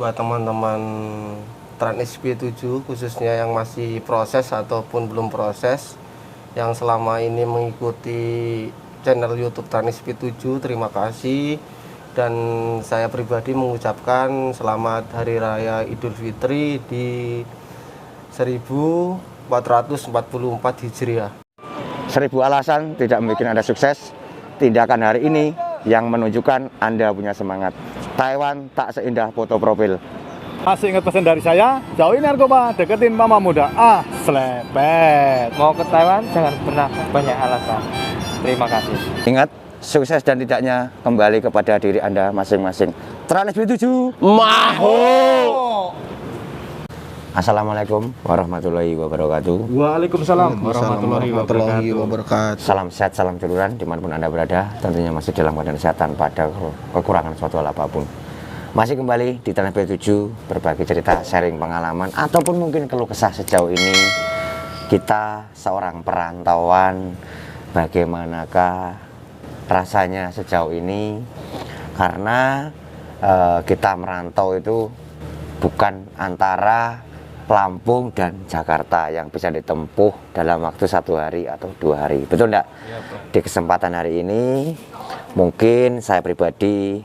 Buat teman-teman Trans SP7 khususnya yang masih proses ataupun belum proses, yang selama ini mengikuti channel YouTube Trans SP7, terima kasih. Dan saya pribadi mengucapkan selamat Hari Raya Idul Fitri di 1444 Hijriah. 1000 alasan tidak membuat Anda sukses. Tindakan hari ini yang menunjukkan Anda punya semangat. Taiwan tak seindah foto profil. Masih ingat pesan dari saya, jauhin narkoba, deketin mama muda. Selepet. Mau ke Taiwan jangan pernah banyak alasan. Terima kasih. Ingat, sukses dan tidaknya kembali kepada diri Anda masing-masing. Trans SP7 Maho. Assalamualaikum warahmatullahi wabarakatuh. Waalaikumsalam warahmatullahi wabarakatuh. Salam sehat, salam juluran dimanapun Anda berada. Tentunya masih dalam keadaan kesehatan pada kekurangan suatu hal apapun. Masih kembali di Trans SP7 berbagi cerita, sharing pengalaman ataupun mungkin keluh kesah sejauh ini. Kita seorang perantauan, bagaimanakah rasanya sejauh ini? Karena kita merantau itu bukan antara Lampung dan Jakarta yang bisa ditempuh dalam waktu 1 hari atau 2 hari, betul enggak? Ya, di kesempatan hari ini mungkin saya pribadi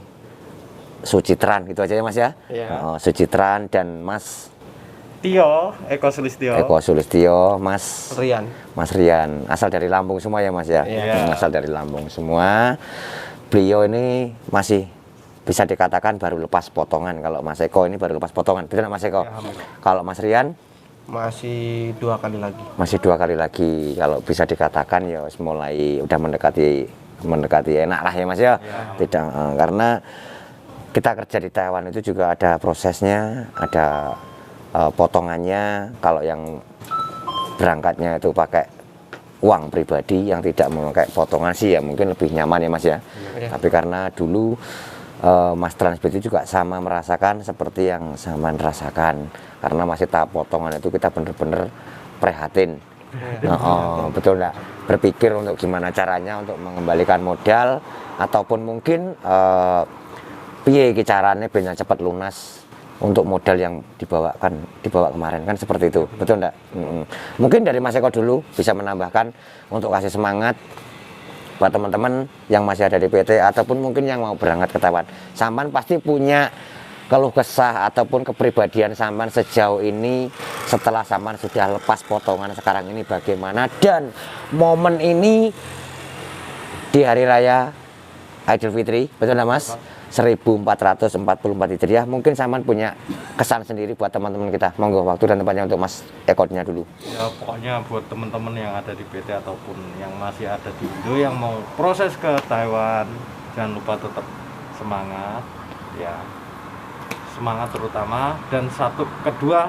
Sucitran gitu aja ya Mas ya, Ya. Sucitran dan Mas Tio, Eko Sulistyo, Mas Rian. asal dari Lampung semua ya Mas ya. Iya. Asal dari Lampung semua. Beliau ini masih bisa dikatakan baru lepas potongan. Kalau Mas Eko ini baru lepas potongan, betul Mas Eko? Ya, kalau Mas Rian masih 2 kali lagi. masih 2 kali lagi. Kalau bisa dikatakan ya mulai udah mendekati enak lah ya Mas ya. Tidak karena kita kerja di Taiwan itu juga ada prosesnya, ada potongannya. Kalau yang berangkatnya itu pakai uang pribadi, yang tidak memakai potongan sih ya mungkin lebih nyaman ya Mas ya. Tapi karena dulu Mas Trans SP7 juga sama merasakan seperti yang sama rasakan, karena masih tahap potongan itu kita bener-bener prihatin. Betul enggak? Berpikir untuk gimana caranya untuk mengembalikan modal ataupun mungkin piye caranya biar cepat lunas untuk modal yang dibawa kemarin, kan seperti itu, betul enggak? Mungkin dari Mas Eko dulu bisa menambahkan untuk kasih semangat buat teman-teman yang masih ada di PT ataupun mungkin yang mau berangkat ke Taiwan. Sampan pasti punya keluh kesah ataupun kepribadian Sampan sejauh ini setelah Sampan sudah lepas potongan sekarang ini bagaimana, dan momen ini di Hari Raya Idul Fitri, betul enggak Mas? 1444 Hijriah. Mungkin Sampan punya kesan sendiri buat teman-teman kita. Monggo waktu dan tempatnya untuk Mas Eko-nya dulu. Ya pokoknya buat teman-teman yang ada di PT ataupun yang masih ada di Indo yang mau proses ke Taiwan, jangan lupa tetap semangat ya. Semangat terutama, dan kedua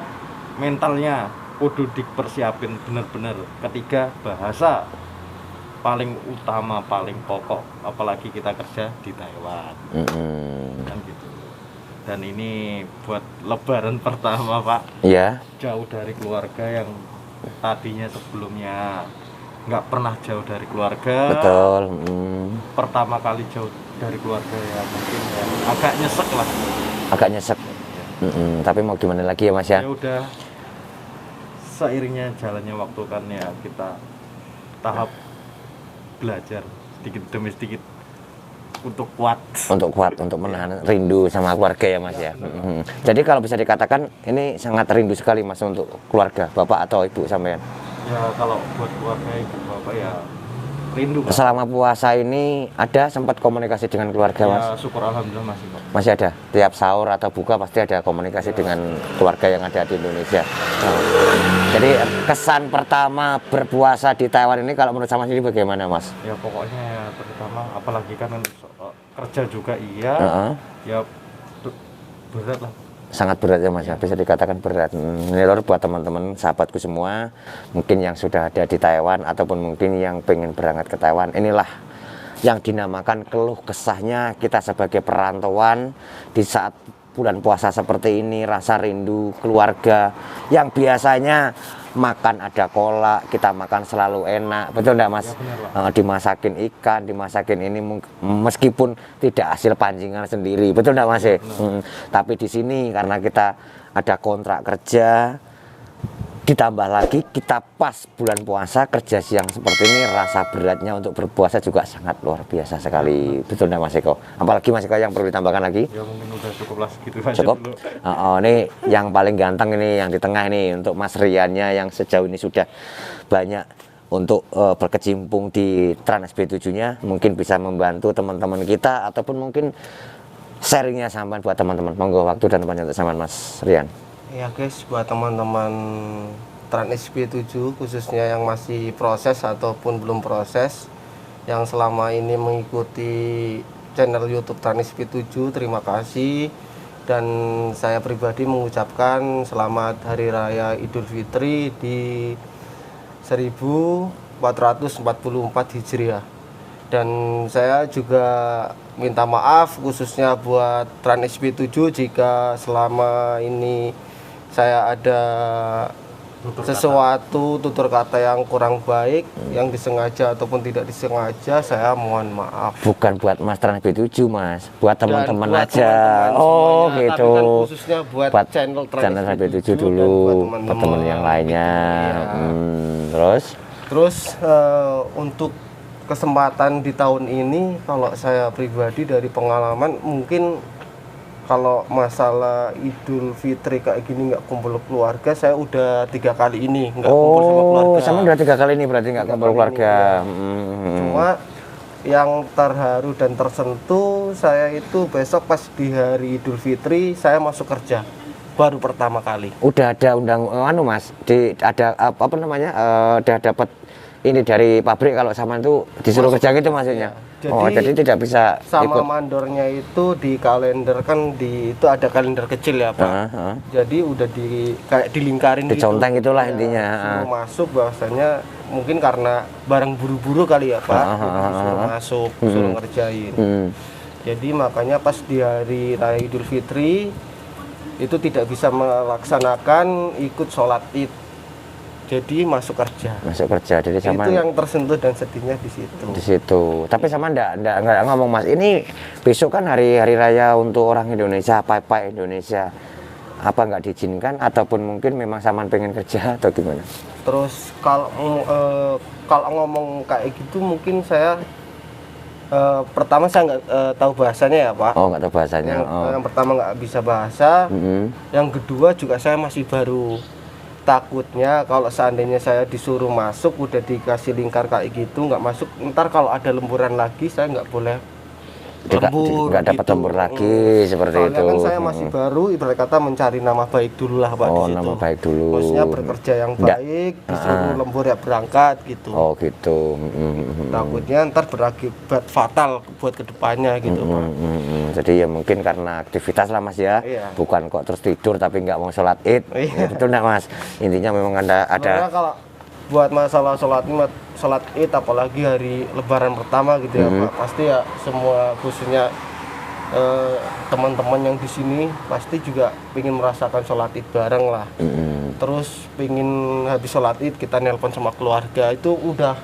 mentalnya kudu dipersiapin bener-bener. Ketiga bahasa paling utama, paling pokok, apalagi kita kerja di Taiwan. Kan gitu. Dan ini buat lebaran pertama Pak, Iya. jauh dari keluarga yang tadinya sebelumnya nggak pernah jauh dari keluarga. Betul. Pertama kali jauh dari keluarga ya mungkin ya agak nyesek lah. Agak nyesek. Tapi mau gimana lagi ya Mas ya? Ya udah, seiringnya jalannya waktu kan ya kita tahap belajar sedikit demi sedikit untuk kuat Untuk menahan rindu sama keluarga ya Mas ya. Jadi kalau bisa dikatakan ini sangat rindu sekali Mas untuk keluarga, bapak atau ibu sampean. ya. Kalau buat keluarga ibu bapak ya rindu Pak. Selama puasa ini ada sempat komunikasi dengan keluarga Mas? Ya syukur alhamdulillah masih Pak. Masih ada. Tiap sahur atau buka pasti ada komunikasi dengan keluarga yang ada di Indonesia. Jadi kesan pertama berpuasa di Taiwan ini kalau menurut Mas sendiri bagaimana Mas? Ya pokoknya ya terutama apalagi kan kerja juga iya. Ya berat lah. Sangat berat ya Mas ya, bisa dikatakan berat. Ini lor buat teman-teman sahabatku semua, mungkin yang sudah ada di Taiwan ataupun mungkin yang pengen berangkat ke Taiwan, inilah yang dinamakan keluh kesahnya kita sebagai perantauan di saat bulan puasa seperti ini. Rasa rindu keluarga yang biasanya makan ada kolak, kita makan selalu enak, betul enggak Mas? Ya, benar, Pak. Dimasakin ikan, dimasakin ini meskipun tidak hasil pancingan sendiri, betul enggak Mas? Tapi di sini karena kita ada kontrak kerja, ditambah lagi kita pas bulan puasa kerja siang seperti ini, rasa beratnya untuk berpuasa juga sangat luar biasa sekali, betul enggak Mas Eko? Apalagi Mas Eko yang perlu ditambahkan lagi? Ya mungkin udah cukup lah segitu aja Cukup. dulu. Ini yang paling ganteng ini yang di tengah ini untuk Mas Riannya yang sejauh ini sudah banyak untuk berkecimpung di Trans SB7-nya, mungkin bisa membantu teman-teman kita ataupun mungkin sharingnya sampai buat teman-teman. Monggo waktu dan tempatnya untuk sampean Mas Rian. Ya guys, buat teman-teman Trans SB7 khususnya yang masih proses ataupun belum proses, yang selama ini mengikuti channel YouTube Trans SB7, terima kasih. Dan saya pribadi mengucapkan selamat Hari Raya Idul Fitri di 1444 Hijriah. Dan saya juga minta maaf khususnya buat Trans SB7 jika selama ini saya ada sesuatu tutur kata yang kurang baik, yang disengaja ataupun tidak disengaja, saya mohon maaf. Bukan buat Mas Trans SB7 Mas, buat teman-teman buat aja. teman-teman Oh semuanya, gitu. tapi kan khususnya buat channel Trans SB7 SB7 dulu, dan buat teman yang lainnya. Iya. Terus untuk kesempatan di tahun ini, kalau saya pribadi dari pengalaman, mungkin kalau masalah Idul Fitri kayak gini nggak kumpul keluarga, saya udah 3 kali ini nggak kumpul sama keluarga. Sama udah 3 kali ini berarti nggak kumpul keluarga. Cuma yang terharu dan tersentuh saya itu besok pas di hari Idul Fitri saya masuk kerja baru pertama kali. Udah ada Mas, ada apa namanya? Udah dapat ini dari pabrik kalau sama itu disuruh kerja gitu maksudnya. Jadi tidak bisa sama ikut. mandornya itu di kalender kan itu ada kalender kecil ya Pak. Jadi udah kayak dilingkarin diconteng gitu. Itulah intinya. Suruh masuk bahwasanya mungkin karena barang buru-buru kali ya Pak. Suruh masuk, suruh ngerjain. Jadi makanya pas di hari Raya Idul Fitri itu tidak bisa melaksanakan ikut sholat Id. Jadi masuk kerja. Jadi sama itu yang tersentuh dan sedihnya di situ. Di situ. Tapi sama enggak ngomong Mas, ini besok kan hari raya untuk orang Indonesia, Pai Indonesia. Apa enggak diizinkan ataupun mungkin memang sama pengen kerja atau gimana? Terus kalau ngomong kayak gitu mungkin saya pertama saya nggak tahu bahasanya ya Pak. Oh, nggak tahu bahasanya. Yang pertama nggak bisa bahasa. Yang kedua juga saya masih baru. Takutnya kalau seandainya saya disuruh masuk udah dikasih lingkar kayak gitu nggak masuk, ntar kalau ada lemburan lagi saya nggak boleh lembur, nggak dapat gitu. lembur lagi seperti Soalnya itu. Kan saya masih baru, ibarat kata mencari nama baik dulu lah Pak. Oh, di situ. nama baik dulu. Maksudnya bekerja yang baik, disuruh lembur ya berangkat gitu. Oh gitu. Takutnya ntar berakibat fatal buat kedepannya gitu Pak. Jadi ya mungkin karena aktivitas lah Mas ya. Iya. Bukan kok terus tidur tapi nggak mau sholat Id. Iya. Ya, betul nggak Mas? Intinya memang ada. Sebenarnya kalau buat masalah sholat Id apalagi hari Lebaran pertama gitu ya Pak, pasti ya semua khususnya teman-teman yang di sini pasti juga ingin merasakan sholat Id bareng lah. Terus ingin habis sholat Id kita nelpon sama keluarga, itu udah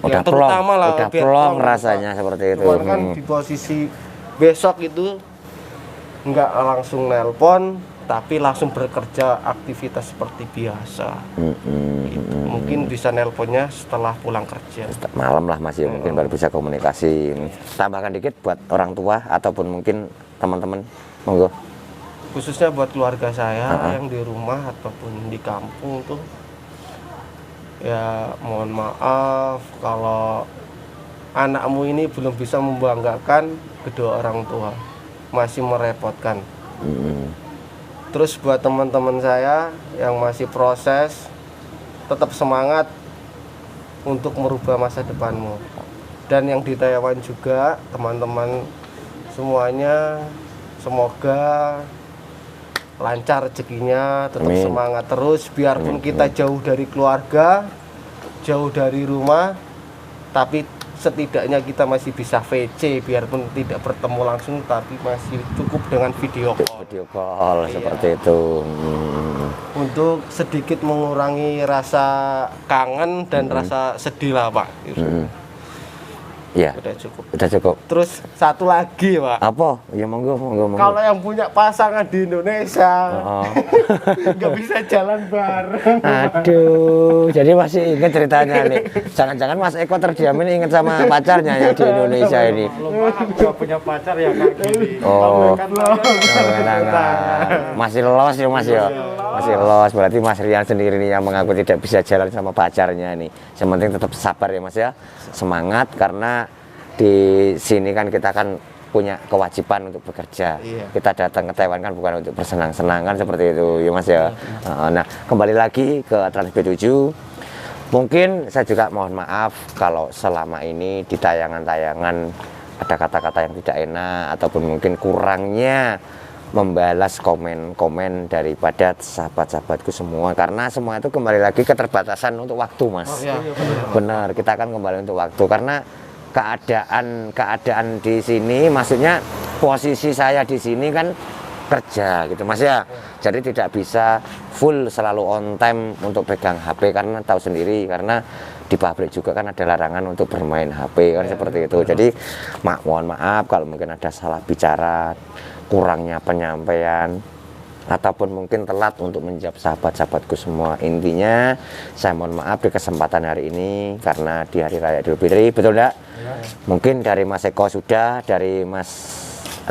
yang terutama lah, udah plong rasanya seperti itu. Cuman kan di posisi besok itu nggak langsung nelpon tapi langsung bekerja aktivitas seperti biasa. Gitu. Mungkin bisa nelponnya setelah pulang kerja. Malam lah Mas ya, mungkin baru bisa komunikasi. Tambahkan dikit buat orang tua ataupun mungkin teman-teman, monggo. Khususnya buat keluarga saya yang di rumah ataupun di kampung tuh, ya mohon maaf kalau anakmu ini belum bisa membanggakan kedua orang tua, masih merepotkan. Terus buat teman-teman saya yang masih proses, tetap semangat untuk merubah masa depanmu. Dan yang di Taiwan juga, teman-teman semuanya, semoga lancar rezekinya, tetap semangat terus. Biarpun kita jauh dari keluarga, jauh dari rumah, tapi setidaknya kita masih bisa VC biarpun tidak bertemu langsung, tapi masih cukup dengan video call. Video call seperti itu. Untuk sedikit mengurangi rasa kangen dan rasa sedih lah Pak. Ya, Udah cukup. udah cukup. Terus satu lagi Pak. Apa? Ya monggo. Kalau yang punya pasangan di Indonesia Oh. nggak bisa jalan bareng. Aduh, jadi masih ingat ceritanya nih. Jangan-jangan Mas Eko terdiamin ingat sama pacarnya yang di Indonesia ini. Gak punya pacar ya kayak gini. Oh, Kan masih lolos ya Mas ya. Masih lolos, berarti Mas Rian sendiri nih yang mengaku tidak bisa jalan sama pacarnya nih. Yang penting tetap sabar ya Mas ya. Semangat, karena di sini kan kita kan punya kewajiban untuk bekerja. Iya. Kita datang ke Taiwan kan bukan untuk bersenang-senang kan, seperti itu ya Mas ya. Nah, kembali lagi ke Trans B7. Mungkin saya juga mohon maaf kalau selama ini di tayangan-tayangan ada kata-kata yang tidak enak ataupun mungkin kurangnya membalas komen-komen daripada sahabat-sahabatku semua, karena semua itu kembali lagi keterbatasan untuk waktu Mas. Benar, kita akan kembali untuk waktu, karena keadaan di sini, maksudnya posisi saya di sini kan kerja gitu Mas ya. Jadi tidak bisa full selalu on time untuk pegang HP, karena tahu sendiri, karena di pabrik juga kan ada larangan untuk bermain HP kan, seperti itu. Jadi mohon maaf kalau mungkin ada salah bicara, kurangnya penyampaian, ataupun mungkin telat untuk menjawab sahabat-sahabatku semua. Intinya saya mohon maaf di kesempatan hari ini karena di hari raya Idul Fitri, betul enggak? Mungkin dari Mas Eko sudah, dari Mas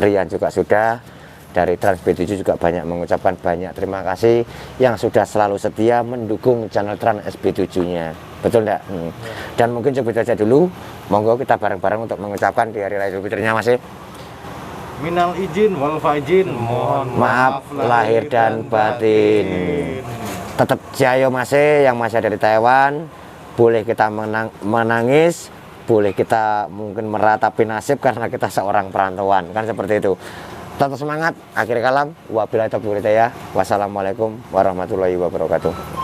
Rian juga sudah, dari Trans B7 juga banyak mengucapkan banyak terima kasih yang sudah selalu setia mendukung channel Trans SB7-nya. Betul enggak? Dan mungkin coba aja dulu, monggo kita bareng-bareng untuk mengucapkan di hari raya Idul Fitrinya Mas. Minal izin wal faizin, mohon Maaf lahir dan batin. Tetap jaya Mas yang masih ada di Taiwan. Boleh kita menangis, boleh kita mungkin meratapi nasib karena kita seorang perantauan, kan seperti itu. Tetap semangat. Akhir kalam, wabillahi taufiq wal hidayah. Wassalamualaikum warahmatullahi wabarakatuh.